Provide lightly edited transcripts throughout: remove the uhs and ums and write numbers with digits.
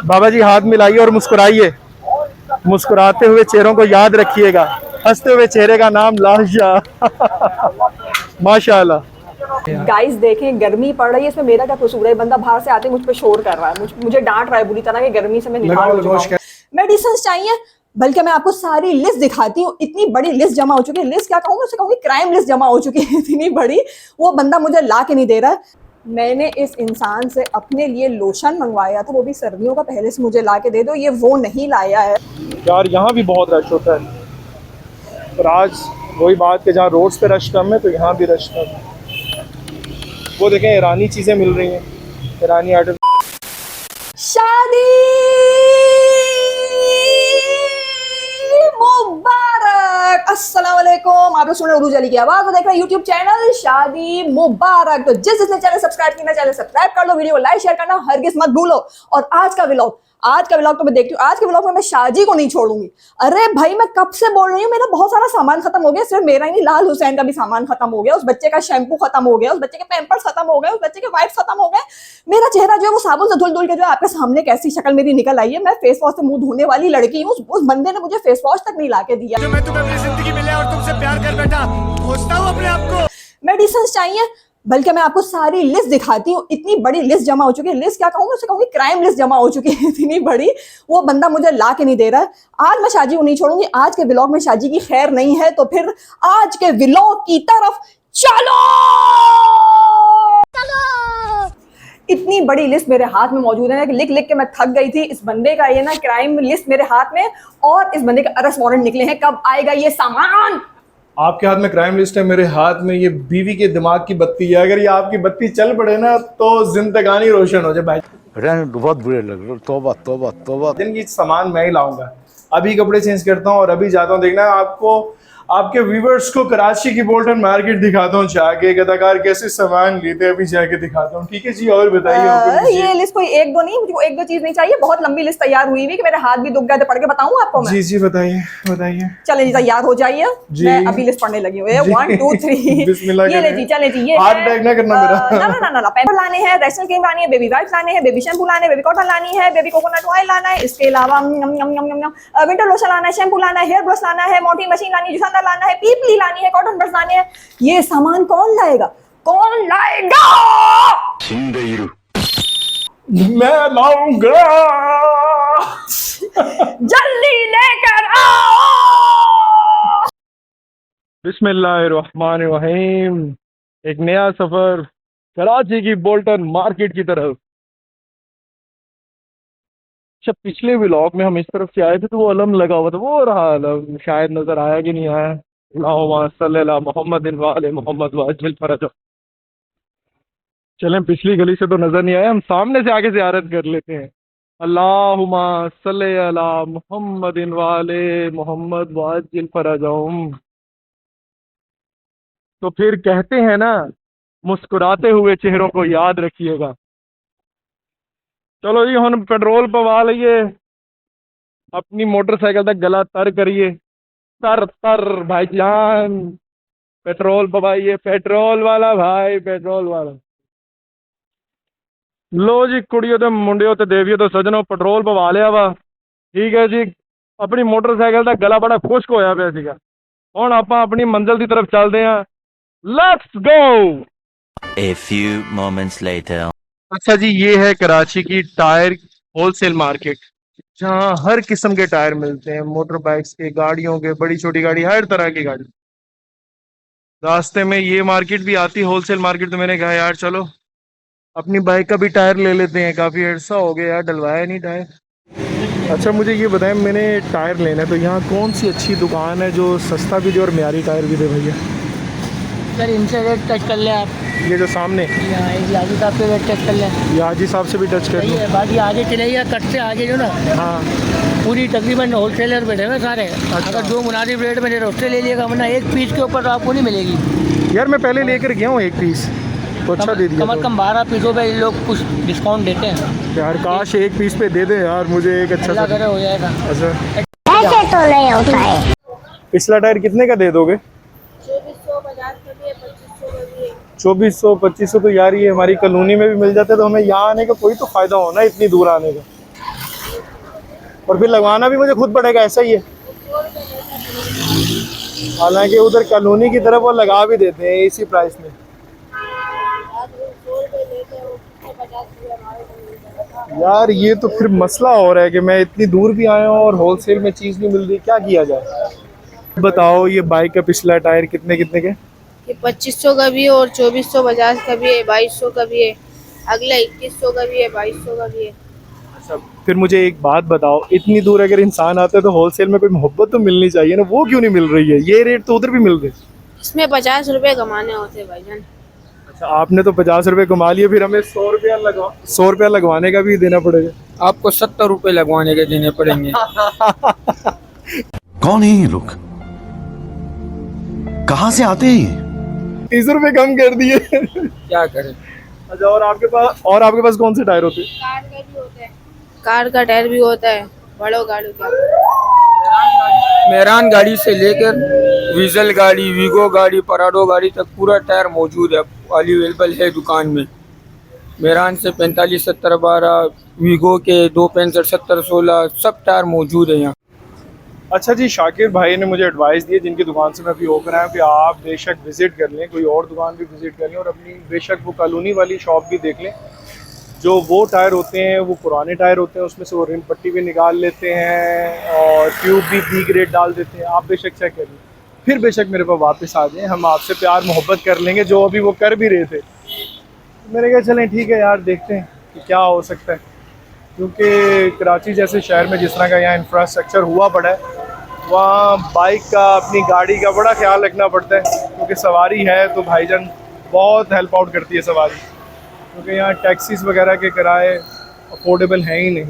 बाबा जी हाथ मिलाइए और मुस्कुराइए। मुस्कुराते हुए चेहरों को याद रखिएगा, हंसते हुए चेहरे का नाम लाशा। माशाल्लाह। गाइस देखें, गर्मी पड़ रही है, इसमें मेरा क्या कसूर है? बंदा बाहर से आते मुझ पे शोर कर रहा है, मुझे डांट रहा है बुरी तरह कि गर्मी से मैं निकाल हो चुका हूं। मेडिसिन चाहिए, बल्कि मैं आपको सारी लिस्ट दिखाती हूँ। इतनी बड़ी लिस्ट जमा हो चुकी है, लिस्ट क्या कहूँगी, उसे कहूँगी क्राइम लिस्ट जमा हो चुकी है इतनी बड़ी। वो बंदा मुझे ला के नहीं दे रहा है। मैंने इस इंसान से अपने लिए लोशन मंगवाया था, वो भी सर्दियों का, पहले से मुझे ला के दे दो, ये वो नहीं लाया है। यार यहाँ भी बहुत रश होता है, पर आज वही बात कि जहाँ रोड्स पे रश कम है तो यहाँ भी रश कम है। वो देखें ईरानी चीज़ें मिल रही हैं, ईरानी आइटम। शादी मुबारक, अस्सलाम वालेकुम। आप लोग सुन रहे हैं उर्दू जली की आवाज और देख रहे हैं यूट्यूब चैनल शादी मुबारक। तो जिसने चैनल सब्सक्राइब किया, चैनल सब्सक्राइब कर लो, वीडियो को लाइक शेयर करना हरगिज मत भूलो। और आज का व्लॉग तो मैं देखती हूँ, आज के व्लॉग में मैं शाजी को नहीं छोड़ूंगी। अरे भाई मैं कब से बोल रही हूँ, मेरा बहुत सारा सामान खत्म हो गया। सिर्फ मेरा ही नहीं, लाल हुसैन का भी सामान खत्म हो गया, उस बच्चे का शैम्पू खत्म हो गया, उस बच्चे के पैम्पर्स खत्म हो गए, उस बच्चे के वाइप्स खत्म हो गए। मेरा चेहरा जो है वो साबुन से धुल धुल के जो है आपके सामने कैसी शक्ल मेरी निकल आई है। मैं फेस वॉश से मुंह धोने वाली लड़की हूँ, उस बंदे ने मुझे फेस वॉश तक नहीं ला के दिया। जो मैं तुम्हें अपनी जिंदगी मिले और तुमसे प्यार कर बैठा, खोजता हूँ अपने आप को। मेडिसिन चाहिए, बल्कि मैं आपको सारी लिस्ट दिखाती हूँ। इतनी बड़ी लिस्ट जमा हो चुकी है, लिस्ट क्या कहूँगी, उसे कहूँगी क्राइम लिस्ट जमा हो चुकी है इतनी बड़ी। वो बंदा मुझे ला के नहीं दे रहा है। आज मैं शाजी को नहीं छोड़ूंगी। आज के व्लॉग में शाजी की खैर नहीं है, तो फिर आज के व्लॉग की तरफ चलो। इतनी बड़ी लिस्ट मेरे हाथ में मौजूद है, लिख लिख के मैं थक गई थी। इस बंदे का ये ना क्राइम लिस्ट मेरे हाथ में, और इस बंदे के अरेस्ट वारंट निकले हैं। कब आएगा ये सामान? आपके हाथ में क्राइम लिस्ट है, मेरे हाथ में ये बीवी के दिमाग की बत्ती है। अगर ये आपकी बत्ती चल पड़े ना तो जिंदगानी रोशन हो जाए भाई। बहुत बुरे लग रहे। तौबा तौबा तौबा। दिन की सामान मैं ही लाऊंगा। अभी कपड़े चेंज करता हूँ और अभी जाता हूँ। देखना आपको, आपके व्यूवर्स को कराची की बोल्टन मार्केट दिखाता हूँ, जाके कदाकार कैसे सामान लेते हैं, अभी जाके दिखाता हूँ। ठीक है जी, और बताइए। ये लिस्ट कोई एक दो नहीं, मुझे एक दो चीज नहीं चाहिए, बहुत लंबी लिस्ट तैयार हुई हुई कि मेरे हाथ भी दुख गए थे। पढ़ के बताऊं आपको मैं? जी जी बताइए बताइए। चले जी, तैयार हो जाइए, मैं अभी लिस्ट पढ़ने लगी हूँ। 1 2 3 बिस्मिल्लाह। ये ले जी, चले जी। ये हाथ बैग ना करना मेरा। ना पैम्पर लाने हैं, रेशनल क्रीम लानी है, बेबी वाइप्स लाने हैं, बेबी शैम्पू लाने हैं, बेबी कॉटन लानी है, बेबी कोकोनट ऑयल लाना है। इसके अलावा विंटर लोशन लाना है, शैम्पू लाना है, हेयर ब्रश लाना है, मोटी मशीन लानी है, जुसांदा लाना है, पीपली लानी है, कॉटन ब्रश लाने हैं। ये सामान कौन लाएगा? कौन लाएगा? मैं लाऊंगा। जल्दी लेकर आओ। बिस्मिल्लाहिर्रहमानिर्रहीम। एक नया सफर कराची की बोल्टन मार्केट की तरफ। अच्छा, पिछले व्लॉग में हम इस तरफ से आए थे तो वो अलम लगा हुआ था, वो रहा अलम, शायद नजर आया कि नहीं आया। मोहम्मद। चलें, पिछली गली से तो नजर नहीं आया, हम सामने से आगे ज़ियारत कर लेते हैं। अल्लाहुम्मा सल्ले अला मुहम्मदिन वाले मोहम्मद वाजिल फरजहुम। तो फिर कहते हैं ना, मुस्कुराते हुए चेहरों को याद रखिएगा। चलो जी, हम पेट्रोल पवा लीए, अपनी मोटरसाइकिल तक गला तर करिए। तर तर भाईजान, पेट्रोल पवाइए, पेट्रोल वाला भाई, पेट्रोल वाला। लो जी कुड़ियों ते मुंडियों ते देवियों ते सजनों, पेट्रोल पवा लिया वा। ठीक है जी, अपनी मोटरसाइकिल का गला बड़ा खुश्क होया पिया सीगा। हुण आपां अपनी मंजिल की तरफ चलते हैं। Let's go. A few moments later. अच्छा जी, ये है कराची की टायर होलसेल मार्केट, जहाँ हर किस्म के टायर मिलते हैं, मोटर बाइक्स के, गाड़ियों के, बड़ी छोटी गाड़ी, हर तरह की गाड़ी। रास्ते में ये मार्केट भी आती, होलसेल मार्केट, तो मैंने कहा यार चलो अपनी बाइक का भी टायर ले लेते हैं। काफ़ी अर्सा हो गया यार, डलवाया नहीं टायर। अच्छा मुझे ये बताएं, मैंने टायर लेना है तो यहाँ कौन सी अच्छी दुकान है जो सस्ता भी दे और म्यारी टायर भी दे भैया? सर इनसे रेट टच कर ले आप। ये जो सामने यहाँ एक याजी साहब से रेट टच कर ले। ये हाजी साहब से भी टच कर सही लूँ? है, बाकी आगे चले या कट से आगे जो ना, हाँ पूरी तकरीबन होलसेलर बैठे हुए सारे। अगर जो मुनासिब रेट में दे रहे उससे ले लिएगा, वरना एक पीस के ऊपर तो आपको नहीं मिलेगी। यार मैं पहले लेकर गया हूँ एक पीस, तो अच्छा दे दिया। कम से कम 12 पीसों पे ये लोग कुछ डिस्काउंट देते हैं यार काश एक पीस पे दे दे यार, मुझे एक अच्छा सा। करे हो जाएगा। अच्छा ऐसे तो नहीं होता है। पिछला टायर कितने का दे दोगे? 2400 2500। तो यार ये हमारी कॉलोनी में भी मिल जाता है, तो हमें यहाँ आने का कोई तो फायदा हो ना, इतनी दूर आने का। और फिर लगवाना भी मुझे खुद पड़ेगा, ऐसा ही है? हालांकि उधर कॉलोनी की तरफ वो लगा भी देते हैं इसी प्राइस में। यार ये तो फिर मसला हो रहा है कि मैं इतनी दूर भी आया हूँ और होलसेल में चीज़ नहीं मिल रही, क्या किया जाए? बताओ ये बाइक का पिछला टायर कितने कितने के? ये 2500 का भी है और 2450 का भी है, 2200 का भी है, अगला 2100 का भी है, 2200 का भी है। अच्छा, फिर मुझे एक बात बताओ, इतनी दूर अगर इंसान आता है तो होलसेल में कोई मोहब्बत तो मिलनी चाहिए ना, वो क्यों नहीं मिल रही है? ये रेट तो उधर भी मिल रहे। इसमें 50 रुपए कमाने होते हैं भाईजान। अच्छा, आपने तो 50 रुपए कमा लिए, फिर हमें 100 रुपया लगवाने का भी देना पड़ेगा। आपको 70 रुपए लगवाने के देने पड़ेंगे। कौन है ये लोग, कहाँ से आते हैं? 30 रुपए कम कर दिए। क्या करें? अच्छा, और आपके पास कौन से टायर होते हैं? कार का भी होता है, कार का टायर भी होता है, बड़ो गाड़ी का। मेहरान गाड़ी से लेकर वीजल गाड़ी, वीगो गाड़ी, पराडो गाड़ी तक पूरा टायर मौजूद है, अवेलेबल है दुकान में। मेहरान से 45, 70, 12, वीगो के 265, 70, 16 सब टायर मौजूद है यहाँ। अच्छा जी, शाकिर भाई ने मुझे एडवाइस दी है, जिनकी दुकान से मैं अभी होकर आया हूँ, कि आप बेशक विज़िट कर लें, कोई और दुकान भी विज़िट कर लें और अपनी बेशक वो कॉलोनी वाली शॉप भी देख लें। जो वो टायर होते हैं वो पुराने टायर होते हैं, उसमें से वो रिम पट्टी भी निकाल लेते हैं और ट्यूब भी बी ग्रेड डाल देते हैं। आप बेशक चेक कर लें, फिर बेशक मेरे पास वापस आ जाएँ, हम आपसे प्यार मोहब्बत कर लेंगे, जो अभी वो कर भी रहे थे। मैंने कहा चलें ठीक है यार, देखते हैं कि क्या हो सकता है, क्योंकि कराची जैसे शहर में जिस तरह का यहाँ इंफ्रास्ट्रक्चर हुआ पड़ा है, वहाँ बाइक का, अपनी गाड़ी का बड़ा ख्याल रखना पड़ता है, क्योंकि सवारी है तो भाईजान बहुत हेल्प आउट करती है सवारी, क्योंकि यहाँ टैक्सीज वगैरह के किराए अफोर्डेबल हैं ही नहीं।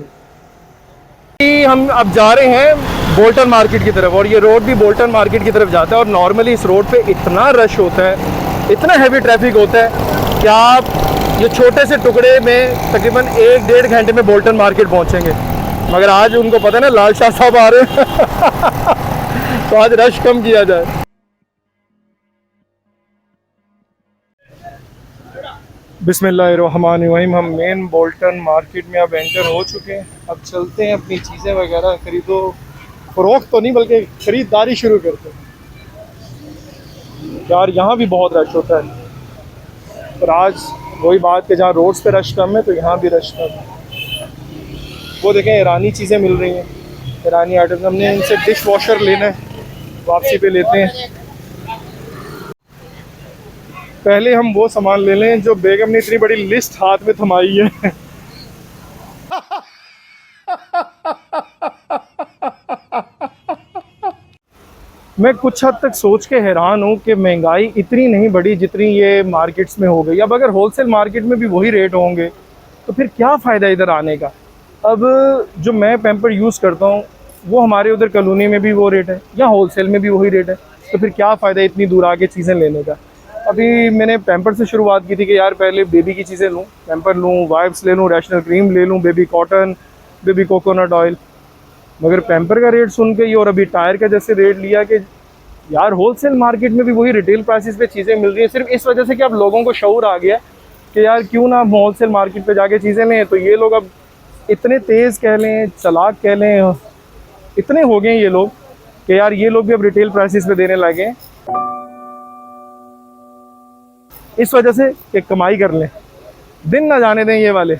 हम अब जा रहे हैं बोल्टन मार्केट की तरफ, और ये रोड भी बोल्टन मार्केट की तरफ जाता है, और नॉर्मली इस रोड पे इतना रश होता है, इतना हैवी ट्रैफिक होता है कि आप ये छोटे से टुकड़े में तकरीबन 1-1.5 घंटे में बोल्टन मार्केट पहुँचेंगे। मगर आज उनको पता है ना लाल शाह साहब आ रहे हैं तो आज रश कम किया जाए। बिस्मिल्लाहिर्रहमानिर्रहीम। हम मेन बोल्टन मार्केट में अब एंटर हो चुके हैं। अब चलते हैं, अपनी चीज़ें वगैरह खरीदो, फ़रोख्त तो नहीं बल्कि ख़रीदारी शुरू करते हैं। यार यहाँ भी बहुत रश होता है, पर आज वही बात कि जहाँ रोड्स पे रश कम है तो यहाँ भी रश कम है। वो देखें, ईरानी चीज़ें मिल रही हैं, ईरानी आइटम्स। हमने इनसे डिश वॉशर लेना है, वापसी पे लेते हैं। पहले हम वो सामान ले लें जो बेगम ने इतनी बड़ी लिस्ट हाथ में थमाई है। मैं कुछ हद तक सोच के हैरान हूँ कि महंगाई इतनी नहीं बढ़ी जितनी ये मार्केट्स में हो गई। अब अगर होलसेल मार्केट में भी वही रेट होंगे तो फिर क्या फ़ायदा इधर आने का। अब जो मैं पैम्पर यूज़ करता हूँ वो हमारे उधर कॉलोनी में भी वो रेट है, या होलसेल में भी वही रेट है, तो फिर क्या फ़ायदा इतनी दूर आके चीज़ें लेने का। अभी मैंने पैम्पर से शुरुआत की थी कि यार पहले बेबी की चीज़ें लूँ, पैम्पर लूँ, वाइप्स ले लूँ, रैशनल क्रीम ले लूँ, baby cotton, baby coconut oil. मगर पैम्पर का रेट सुन के ही और अभी टायर का जैसे रेट लिया कि यार होलसेल मार्केट में भी वही रिटेल प्राइसेस पे चीज़ें मिल रही हैं, सिर्फ इस वजह से कि अब लोगों को शऊर आ गया कि यार क्यों ना होलसेल मार्केट पे जाके चीज़ें लें। तो ये लोग अब इतने तेज़ कह लें, चालाक कह लें, इतने हो गए ये लोग कि यार ये लोग भी अब रिटेल प्राइसेस पे देने लगे हैं, इस वजह से कि कमाई कर लें। दिन ना जाने दें ये वाले।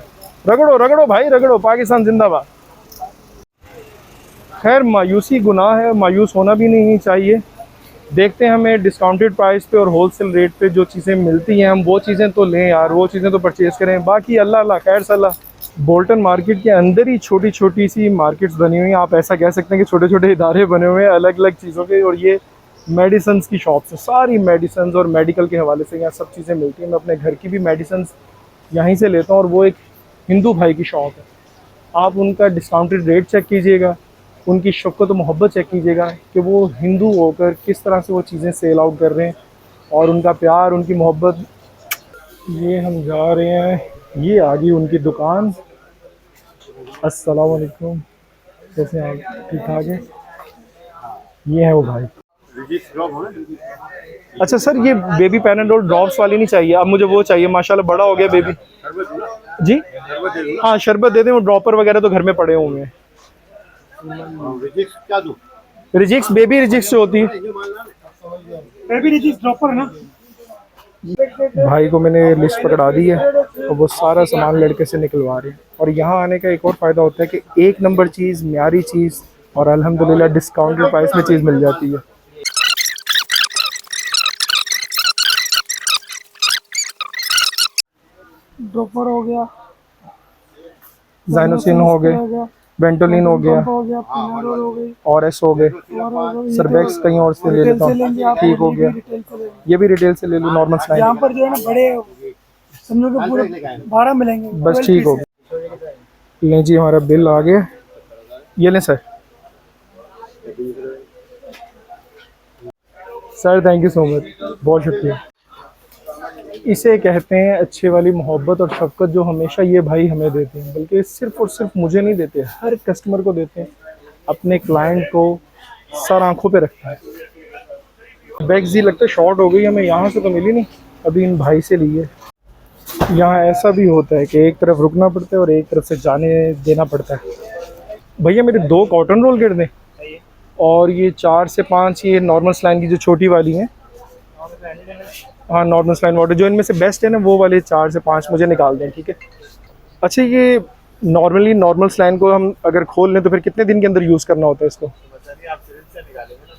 रगड़ो रगड़ो भाई रगड़ो, पाकिस्तान जिंदाबाद। खैर मायूसी गुनाह है, मायूस होना भी नहीं चाहिए। देखते हैं हमें डिस्काउंटेड प्राइस पे और होलसेल रेट पे जो चीज़ें मिलती हैं हम वो चीज़ें तो लें यार, वो चीज़ें तो परचेज़ करें। बाकी अल्लाह अल्लाह खैर सल्ला। बोल्टन मार्केट के अंदर ही छोटी छोटी सी मार्केट्स बनी हुई हैं, आप ऐसा कह सकते हैं कि छोटे छोटे इदारे बने हुए हैं अलग अलग चीज़ों के। और ये मेडिसन्स की शॉप्स हैं, सारी मेडिसन्स और मेडिकल के हवाले से यहाँ सब चीज़ें मिलती हैं। मैं अपने घर की भी मेडिसन्स यहीं से लेता हूँ, और वो एक हिंदू भाई की शॉप है। आप उनका डिस्काउंटेड रेट चेक कीजिएगा, उनकी शफ़क़त और मोहब्बत चेक कीजिएगा कि वो हिंदू होकर किस तरह से वो चीज़ें सेल आउट कर रहे हैं, और उनका प्यार, उनकी मोहब्बत। ये हम जा रहे हैं, ये आ गई उनकी दुकान। अस्सलाम वालेकुम, कैसे हैं आप? ठीक ठाक है। ये है वो भाई। अच्छा सर, ये बेबी पैनाडोल ड्रॉप्स वाली नहीं चाहिए, अब मुझे वो चाहिए। माशाल्लाह बड़ा हो गया बेबी जी। हाँ शरबत दे दें, वो ड्रॉपर वगैरह तो घर में पड़े होंगे। रिजिक्स बेबी रिजिक्स जो होती है, बेबी रिजिक्स ड्रॉपर ना। भाई को मैंने लिस्ट पकड़ा दी है और वो सारा सामान लड़के से निकलवा रहे हैं। और यहाँ आने का एक और फ़ायदा होता है कि एक नंबर चीज़, म्यारी चीज़ और अल्हम्दुलिल्लाह डिस्काउंटेड प्राइस में चीज़ मिल जाती है। ड्रॉपर हो गया, जाइनोसिन हो गए, वेंटोलिन हो गया, पेनाडोल हो गई, ऑरएस हो गए, और सरबैक्स कहीं और से ले लेता हूँ, ठीक हो गया। ये भी रिटेल से ले लूँ, नॉर्मल स्लाइन। यहाँ पर जो है ना बड़े समझो कि पूरे 12 मिलेंगे। बस ठीक हो गया। लें जी, हमारा बिल आ गया, ये लें sir. Sir thank you so much, बहुत शुक्रिया। इसे कहते हैं अच्छे वाली मोहब्बत और शफकत, जो हमेशा ये भाई हमें देते हैं, बल्कि सिर्फ और सिर्फ मुझे नहीं देते, हर कस्टमर को देते हैं। अपने क्लाइंट को सर आंखों पे रखता है। बैग्स ही लगता है शॉर्ट हो गई, हमें यहाँ से तो मिली नहीं, अभी इन भाई से ली है। यहाँ ऐसा भी होता है कि एक तरफ रुकना पड़ता है और एक तरफ से जाने देना पड़ता है। भैया मेरे 2 कॉटन रोल कर दें, और ये 4 से 5 ये नॉर्मल स्लाइन की जो छोटी वाली हैं। हाँ नॉर्मल स्लाइन वाटर, जो इनमें से बेस्ट है ना वो वाले 4 से 5 मुझे निकाल दें, ठीक है। अच्छा, ये नॉर्मल स्लाइन को हम अगर खोल लें तो फिर कितने दिन के अंदर यूज़ करना होता है इसको?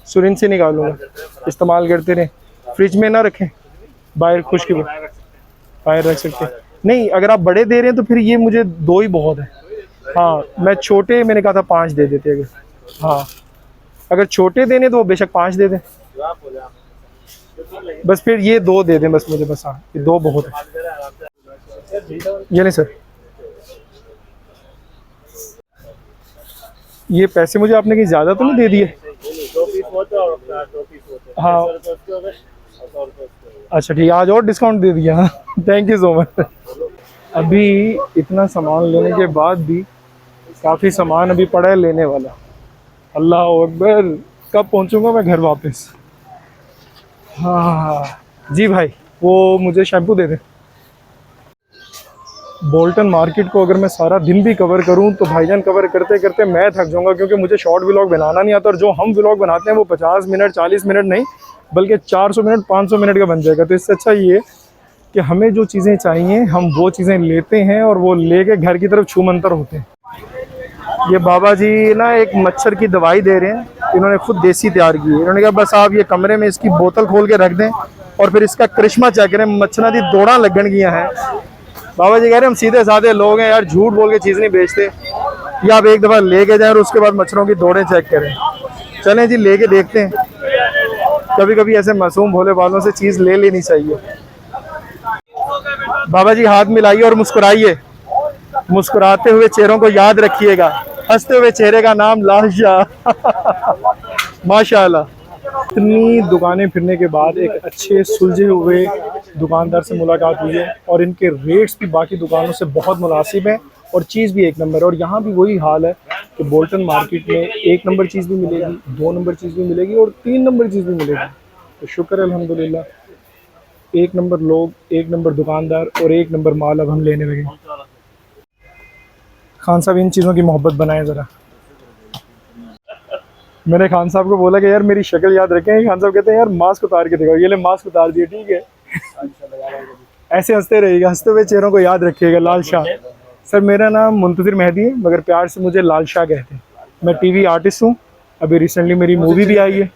सुरिंज से निकालूंगा, इस्तेमाल करते रहें, फ्रिज में ना रखें, बाहर खुश्क बाहर रख सकते हैं। नहीं, अगर आप बड़े दे रहे हैं तो फिर ये मुझे 2 ही बहुत है। हाँ मैं छोटे, मैंने कहा था 5 दे देते अगर। हाँ अगर छोटे देने तो वो बेशक 5 दे दें, बस फिर ये 2 दे दें बस मुझे, बस। हाँ ये 2 बहुत है। ये नहीं सर, ये पैसे मुझे आपने कहीं ज़्यादा तो नहीं दे दिए? हाँ अच्छा ठीक है, आज और डिस्काउंट दे दिया। Thank you so much. अभी इतना सामान लेने के बाद भी काफ़ी सामान अभी पड़ा है लेने वाला। अल्लाह अकबर, कब पहुंचूंगा मैं घर वापस? हाँ जी भाई, वो मुझे शैम्पू दे दें। बोल्टन मार्केट को अगर मैं सारा दिन भी कवर करूं तो भाईजान कवर करते करते मैं थक जाऊंगा, क्योंकि मुझे शॉर्ट व्लॉग बनाना नहीं आता, और जो हम व्लॉग बनाते हैं वो 50 मिनट 40 मिनट नहीं बल्कि 400 मिनट 500 मिनट का बन जाएगा। तो इससे अच्छा ये कि हमें जो चीज़ें चाहिए हम वो चीज़ें लेते हैं और वो लेके घर की तरफ छूमंतर होते हैं। ये बाबा जी ना एक मच्छर की दवाई दे रहे हैं, इन्होंने खुद देसी तैयार की है। इन्होंने कहा बस आप ये कमरे में इसकी बोतल खोल के रख दें और फिर इसका करिश्मा चेक करें, मच्छर की दौड़ा लगन गया है। बाबा जी कह रहे हैं हम सीधे साधे लोग हैं यार, झूठ बोल के चीज़ नहीं बेचते, या आप एक दफ़ा लेके जाएं और उसके बाद मच्छरों की दौड़ें चेक करें। चलें जी लेके देखते हैं, कभी कभी ऐसे मासूम भोले वालों से चीज़ ले लेनी चाहिए। बाबा जी हाथ मिलाइए और मुस्कुराइए, मुस्कुराते हुए चेहरों को याद रखिएगा, हंसते हुए चेहरे का नाम लाल शाह। माशाल्लाह। इतनी दुकानें फिरने के बाद एक अच्छे सुलझे हुए दुकानदार से मुलाकात हुई है, और इनके रेट्स भी बाकी दुकानों से बहुत मुनासिब हैं और चीज़ भी 1 नंबर। और यहाँ भी वही हाल है कि बोल्टन मार्केट में 1 नंबर चीज़ भी मिलेगी, 2 नंबर चीज़ भी मिलेगी और 3 नंबर चीज़ भी मिलेगी। तो शुक्र है अल्हम्दुलिल्लाह, 1 नंबर लोग, 1 नंबर दुकानदार और 1 नंबर माल अब हम लेने लगे। खान साहब इन चीज़ों की मोहब्बत बनाएं ज़रा। मैंने खान साहब को बोला कि यार मेरी शक्ल याद रखें, खान साहब कहते हैं यार मास्क उतार के दिखाओ, ये ले मास्क उतार दिए, ठीक है। ऐसे हंसते रहिएगा, हंसते हुए चेहरों को याद रखिएगा। लाल शाह सर, मेरा नाम मुंतज़िर मेहदी है मगर प्यार से मुझे लाल शाह कहते हैं। मैं टीवी आर्टिस्ट हूँ, अभी रिसेंटली मेरी मूवी भी आई है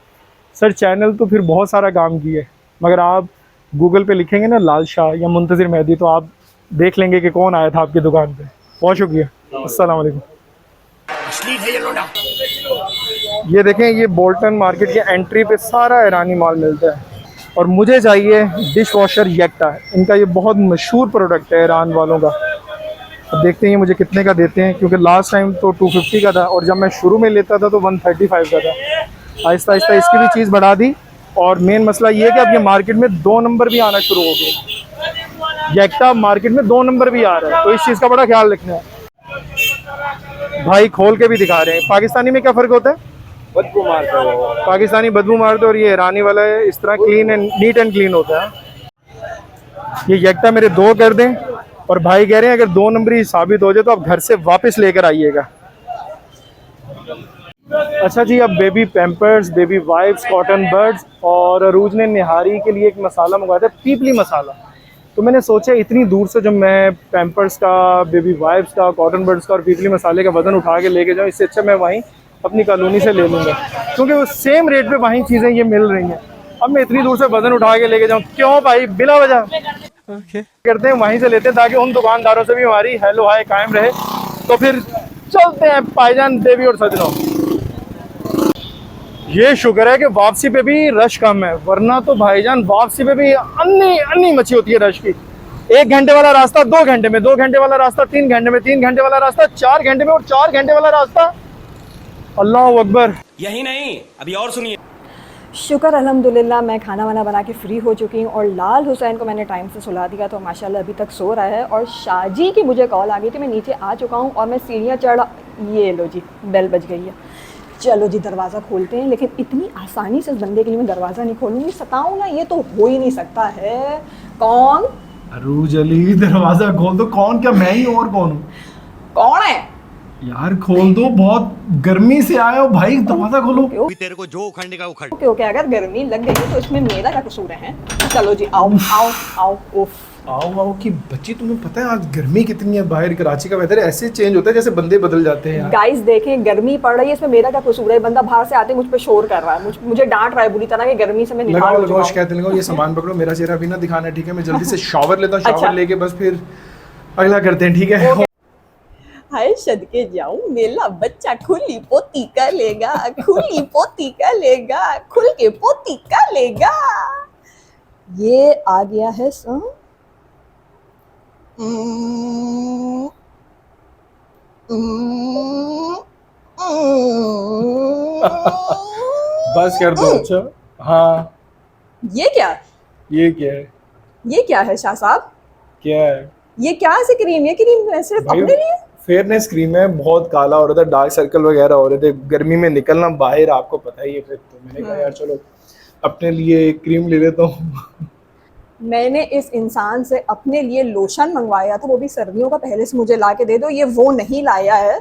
सर। चैनल तो फिर बहुत सारा काम किया है, मगर आप गूगल पे लिखेंगे ना लाल शाह या मुंतज़िर मेहदी तो आप देख लेंगे कि कौन आया था आपकी दुकान पे। बहुत शुक्रिया, अस्सलाम वालेकुम। ये देखें, ये बोल्टन मार्केट की एंट्री पे सारा ईरानी माल मिलता है, और मुझे चाहिए डिश वॉशर येक्टा। इनका ये बहुत मशहूर प्रोडक्ट है ईरान वालों का। अब देखते हैं ये मुझे कितने का देते हैं, क्योंकि लास्ट टाइम तो 250 का था और जब मैं शुरू में लेता था तो 135 का था। आहिस्ता आहिस्ता इसकी भी चीज़ बढ़ा दी, और मेन मसला ये है कि अब ये मार्केट में 2 नंबर भी आना शुरू हो गए। येक्टा मार्केट में 2 नंबर भी आ रहा है, तो इस चीज़ का बड़ा ख्याल रखना है। भाई खोल के भी दिखा रहे हैं। पाकिस्तानी में क्या फ़र्क होता है? बदबू मारता है वो। पाकिस्तानी बदबू मारते और ये ईरानी वाला है इस तरह clean and neat and clean होता है। ये येक्टा मेरे 2 कर दें, और भाई कह रहे हैं अगर 2 नंबरी साबित हो जाए तो आप घर से वापस लेकर आइएगा। अच्छा जी, अब baby Pampers, baby wipes, cotton buds और अरूज ने निहारी के लिए एक मसाला मंगवाया था, पीपली मसाला। तो मैंने सोचा इतनी दूर से जब मैं पैम्पर्स का, बेबी वाइप्स का, कॉटन बड्स का और पीपली मसाले का वज़न उठा के लेके जाऊँ, इससे अच्छा मैं वहीं अपनी कॉलोनी से ले लूँगा, क्योंकि वो सेम रेट पे वहीं चीज़ें ये मिल रही हैं। अब मैं इतनी दूर से वज़न उठा के लेके जाऊँ क्यों भाई, बिला वजह करते हैं वहीं से लेते हैं, ताकि उन दुकानदारों से भी हमारी हेलो हाय कायम रहे। तो फिर चलते हैं भाईजान, देवी और सजनों। ये शुक्र है कि वापसी पे भी रश कम है, वरना तो भाईजान वापसी पे भी अन्नी मची होती है रश की। 1 घंटे वाला रास्ता 2 घंटे में, 2 घंटे वाला रास्ता 3 घंटे में, 3 घंटे वाला रास्ता 4 घंटे में, और 4 घंटे वाला रास्ता, अल्लाह अकबर। यही नहीं, अभी और सुनिए। शुक्र अल्हम्दुलिल्लाह मैं खाना वाना बना के फ्री हो चुकी हूँ और लाल हुसैन को मैंने टाइम से सुला दिया, तो माशाल्लाह अभी तक सो रहा है। और शाजी की मुझे कॉल आ गई थी, मैं नीचे आ चुका हूँ और मैं सीढ़ियाँ चढ़ा, ये लो जी बेल बज गई है। चलो जी दरवाज़ा खोलते हैं, लेकिन इतनी आसानी से इस बंदे के लिए मैं दरवाज़ा नहीं खोलूँगी, सताऊँ ना, ये तो हो ही नहीं सकता है। कौन? अरूज अली, दरवाजा खोल दो। कौन? क्या मैं ही और कौन हूँ? कौन है यार खोल दो, बहुत गर्मी से आए हो भाई, दरवाजा खोलो। तेरे को जो उखड़ने का उखड़। क्योंकि अगर गर्मी लग गई तो इसमें मेरा क्या कसूर है? चलो जी आओ आओ आओ। उफ आओ की बच्ची, तुम्हें पता है आज गर्मी कितनी है बाहर? कराची का वेदर ऐसे चेंज होता है जैसे बंदे बदल जाते हैं। गाइस देखें, गर्मी पड़ रही है, इसमें मेरा क्या कसूर है? बंदा बाहर से आते मुझ पे शोर कर रहा है, मुझे डांट रहा है बुरी तरह कि गर्मी से मैं निकाल हो लगाओ शिकायत लगाओ। ये सामान पकड़ो, मेरा चेहरा भी ना दिखाना है, ठीक है? मैं जल्दी से शावर लेता हूँ, शावर अच्छा। लेके बस फिर अगला करते हैं, ठीक है? हाय सदके जाऊं, मेरा बच्चा खुली पोती कर लेगा, खुली पोती कर लेगा, खुल के पोती कर लेगा। ये आ गया है बस कर दो। अच्छा हाँ, ये क्या है? ये क्या है शाह साहब? क्या है? ये क्या है? क्रीम? ये क्रीम सिर्फ भाई, अपने लिए? फेयरनेस क्रीम है, बहुत काला हो रहा था, डार्क सर्कल वगैरह हो रहे थे, गर्मी में निकलना बाहर आपको पता ही है। फिर तो मैंने कहा यार चलो अपने लिए क्रीम ले लेता हूँ। मैंने इस इंसान से अपने लिए लोशन मंगवाया था, वो भी सर्दियों का, पहले से मुझे ला के दे दो, ये वो नहीं लाया है।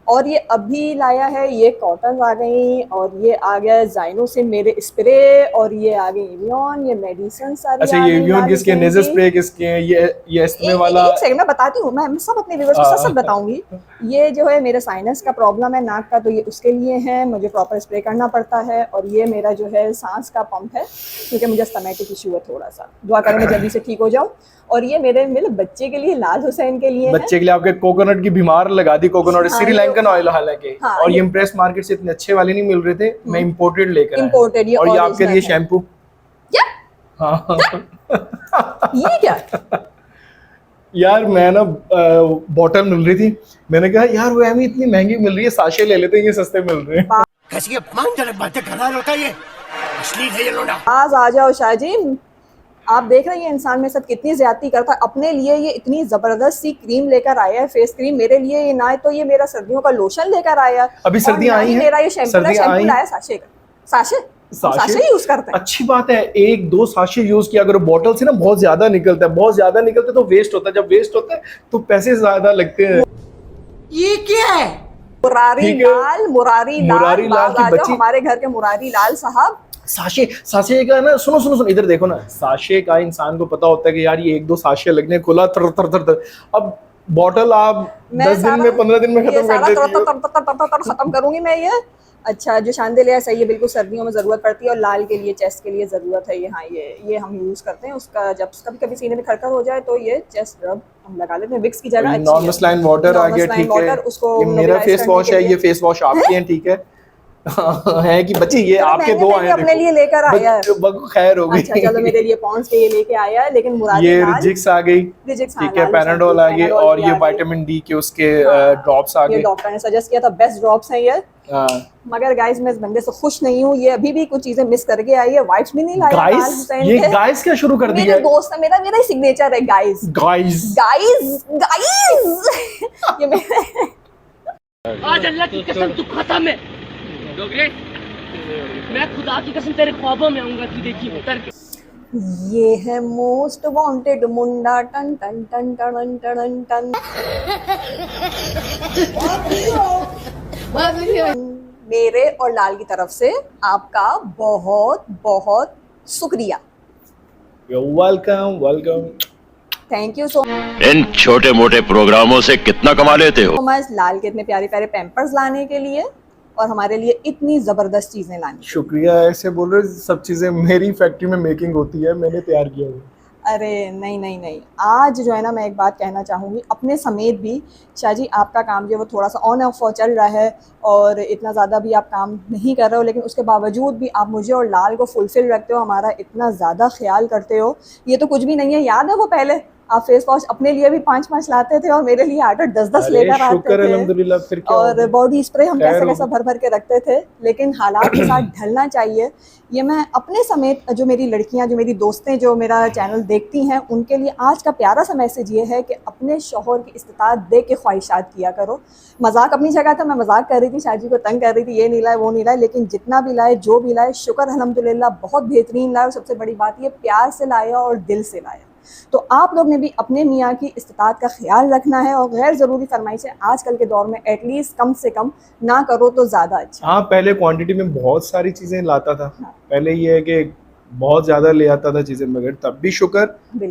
और ये अभी लाया है, ये कॉटन आ गई, और ये आ गया जाइनो से मेरे स्प्रे, और ये आ गई एवियन, ये मेडिसिन सारी। अच्छा ये एवियन किसके, नेजल स्प्रे किसके हैं? ये एस्मे वाला। एक सेकंड मैं बताती हूँ, मैं सब अपने व्यूअर्स को सब बताऊंगी। ये जो है मेरे साइनस का प्रॉब्लम है, नाक का, तो ये उसके लिए है, मुझे प्रॉपर स्प्रे करना पड़ता है। और ये मेरा जो है सांस का पंप है, क्योंकि मुझे स्टमैटिक इशू है थोड़ा सा, दुआ करें मैं जल्दी से ठीक हो जाऊँ। और ये मेरे बच्चे के लिए, लाल हुसैन के लिए, बच्चे के लिए आपके कोकोनट की बीमार लगा दी, कोकोनट श्रीलंकन ऑयल हालांकि। हाँ, और ये इम्प्रेस मार्केट से इतने अच्छे वाले नहीं मिल रहे थे, मैं इंपोर्टेड लेकर आया। इंपोर्टेड। और ये आपके लिए शैम्पू। क्या? हाँ ये क्या? यार मैं ना बॉटल मिल रही थी, मैंने कहा यार वो हमें इतनी महंगी मिल रही है, साशे ले लेते हैं, ये सस्ते मिल रहे हैं। कैसी अपमानजनक बातें कर रहा होता है ये, अश्लील है ये लोड़ा। आज आ जाओ शाहजी, आप देख रहे हैं ये इंसान मेरे साथ कितनी ज्यादती करता है। अपने लिए ये इतनी जबरदस्त सी क्रीम लेकर आया है, फेस क्रीम, मेरे लिए ये ना है तो ये मेरा सर्दियों का लोशन लेकर आया। अभी सर्दियां आई हैं, मेरा ये शैम्पू लाया साशे का। साशे यूज करते हैं, अच्छी बात है। 1-2 साशे यूज किया अगर बॉटल से ना, बहुत ज्यादा निकलता है, बहुत ज्यादा निकलता है तो वेस्ट होता है, जब वेस्ट होता है तो पैसे ज्यादा लगते हैं। ये क्या है? मुरारी लाल की बच्ची, हमारे घर के मुरारी लाल साहब। साशे का ना, सुनो इधर देखो ना, साशे का इंसान को पता होता है कि यार ये 1-2 साशे लगने, खुला तर। अब बॉटल आप 10 दिन में 15 दिन में खत्म कर देती हो। खत्म करूंगी मैं ये। अच्छा जो शांडिलियर सही है, बिल्कुल सर्दियों में जरूरत पड़ती है, और लाल के लिए, चेस्ट के लिए जरूरत है ये। हाँ ये हम यूज करते हैं उसका, जब कभी सीने में खरखर हो जाए तो ये चेस्ट रब हम लगा लेते हैं, विक्स की जगह। नॉर्मल लाइन वाटर आ गया, ठीक है। उसको ये मेरा फेस वॉश है, ये फेस वॉश आपके हैं, ठीक है। है कि बच्ची ये आपके दो आए, अपने लिए लेकर आया है, खैर हो गई। अच्छा चलो मेरे लिए पॉन्ड्स के ये लेके आया है, लेकिन मुरारी ये लाल, रिजिक्स आ गई, ठीक है, पैराडोल आ गई, और ये विटामिन डी के उसके ड्रॉप्स आ गए। ये डॉक्टर ने सजेस्ट किया था, बेस्ट ड्रॉप्स हैं ये। मगर गाइस मैं इस बंदे से खुश नहीं हूँ, ये अभी भी कुछ चीजें मिस करके आई है, वाइप्स भी नहीं लाया। गाइस ये गाइस क्या शुरू कर दिया? मेरे दोस्त है, मेरा ही सिग्नेचर है गाइस। ये आज अल्लाह की कसम तू खत्म है डोगरे, मैं खुदा की कसम तेरे ख्वाबों में आऊंगा, तू देखी उतर के। ये है मोस्ट वांटेड मुंडा, टन टन टन टन टन टन। मेरे और लाल की तरफ से आपका बहुत बहुत शुक्रिया। Welcome welcome. Thank you so इन छोटे मोटे प्रोग्रामों से कितना कमा लेते हो? मच लाल के इतने प्यारे प्यारे पैम्पर्स लाने के लिए और हमारे लिए इतनी जबरदस्त चीजें लानी। शुक्रिया, ऐसे बोल रहे सब चीजें मेरी फैक्ट्री में मेकिंग होती है, मैंने तैयार किया हुआ। अरे नहीं नहीं नहीं, आज जो है ना मैं एक बात कहना चाहूँगी अपने समेत भी। शाह जी आपका काम जो है वो थोड़ा सा ऑन ऑफ चल रहा है और इतना ज़्यादा भी आप काम नहीं कर रहे हो, लेकिन उसके बावजूद भी आप मुझे और लाल को फुलफिल रखते हो, हमारा इतना ज़्यादा ख्याल करते हो। ये तो कुछ भी नहीं है, याद है वो पहले आप फेस वॉश अपने लिए भी 5-5 लाते थे और मेरे लिए 8-8 10-10 लेकर आते थे। अल्हम्दुलिल्लाह, फिर क्या और बॉडी स्प्रे हम कैसे खैर कैसा भर भर के रखते थे, लेकिन हालात के साथ ढलना चाहिए। ये मैं अपने समेत जो मेरी लड़कियां, जो मेरी दोस्तें जो मेरा चैनल देखती हैं, उनके लिए आज का प्यारा सा मैसेज ये है कि अपने शौहर की इस्तिताअत दे के ख्वाहिशात किया करो। मजाक अपनी जगह था, मैं मजाक कर रही थी, शाह जी को तंग कर रही थी, ये नहीं लाए वो नहीं लाए, लेकिन जितना भी लाए जो भी लाए शुक्र अल्हम्दुलिल्लाह बहुत बेहतरीन लाए। और सबसे बड़ी बात ये प्यार से लाया और दिल से लाया। तो आप लोग ने भी अपने मियाँ की इस्तिताअत का ख्याल रखना है और गैर ज़रूरी फरमाइशें आजकल के दौर में एटलीस्ट कम से कम ना करो तो ज़्यादा अच्छा। हाँ, पहले क्वांटिटी में बहुत सारी चीज़ें लाता था। हाँ। पहले ये है कि बहुत ज़्यादा ले आता था चीज़ें, मगर तब भी शुक्र,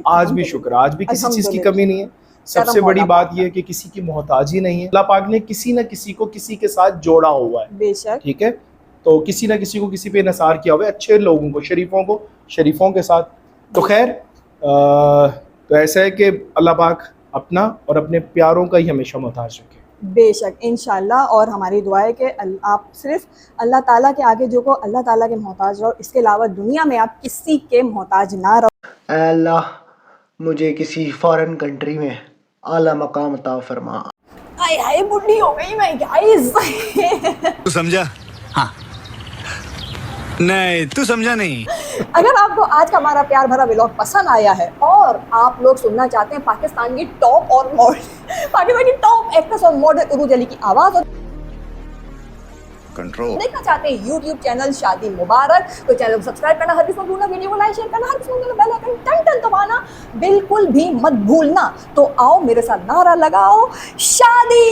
आज भी शुक्र, आज भी किसी चीज़ की कमी नहीं है। सबसे बड़ी बात ये है कि किसी की मोहताजी नहीं है। अल्लाह पाक ने किसी न किसी को किसी के साथ जोड़ा हुआ है, बेशक, ठीक है। तो किसी न किसी को किसी पे नसार किया हुआ है, अच्छे लोगों को, शरीफों के साथ। तो खैर तो ऐसा है कि अल्लाह पाक अपना और अपने प्यारों का ही हमेशा मोहताज रखे। बेशक इंशाल्लाह। और हमारी दुआ है कि आप सिर्फ अल्लाह ताला के आगे जो को अल्लाह ताला के मोहताज रहो, इसके अलावा दुनिया में आप किसी के मोहताज ना रहो। अल्लाह मुझे किसी फॉरेन कंट्री में आला मकाम अता फरमा। हाय हाय बुढ़ी हो गई मैं गाइस। तू समझा? हाँ नहीं, तू समझा नहीं। अगर आपको आज का हमारा प्यार भरा व्लॉग पसंद आया है और आप लोग सुनना चाहते हैं पाकिस्तान की टॉप एक्ट्रेस और मॉडल उरूज अली की आवाज और कंट्रोल देखना चाहते हैं यूट्यूब चैनल शादी मुबारक, तो चैनल को सब्सक्राइब करना हर किसी को भूलना, वीडियो को लाइक शेयर करना हर किसी को, बेल आइकन टन टन दबाना बिल्कुल भी मत भूलना। तो आओ मेरे साथ नारा लगाओ, शादी।